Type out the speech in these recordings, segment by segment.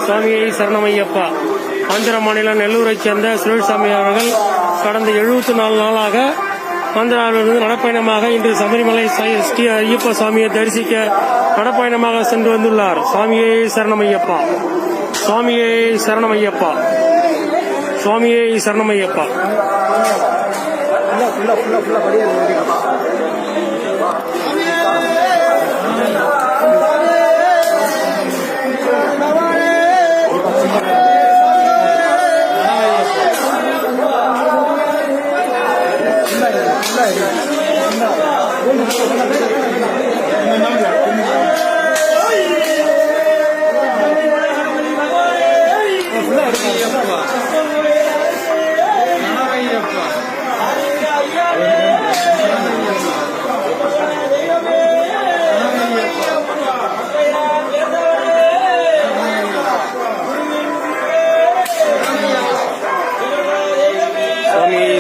சுவாமியை சரணமையப்பா. ஆந்திர மாநிலம் நெல்லூரைச் சேர்ந்த சுரேஷ்சாமி அவர்கள் கடந்த 74 நாளாக ஆந்திராவிலிருந்து நடப்பயணமாக இன்று சபரிமலை ஸ்ரீ ஐயப்ப சுவாமியை தரிசிக்க நடப்பயணமாக சென்று வந்துள்ளார். சுவாமியே சரணமையப்பா, சுவாமியே சரணமையப்பா, சுவாமியே சரணமையப்பா.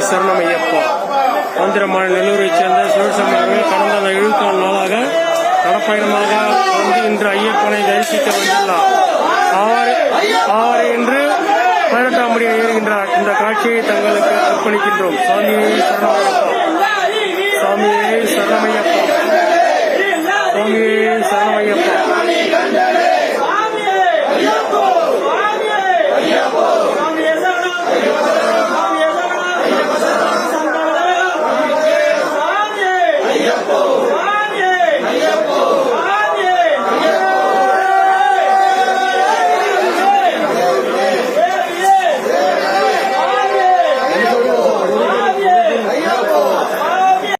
சரணமையப்பா. ஆந்திர மாநில நெல்லூரைச் சேர்ந்த சுரேஷ்சாமி அவர்கள் கடந்த 74 நாளாக நடப்பயணமாக வந்து இன்று ஐயப்பனை தரிசிக்க வந்துள்ளார். அவர் இன்று 18ஆம் படியில் ஏறுகின்றார். இந்த காட்சியை தங்களுக்கு அர்ப்பணிக்கின்றோம். சுவாமியே சரணமையப்பா, சுவாமியே சரணமையப்பா, சுவாமியே சரணமையப்பா.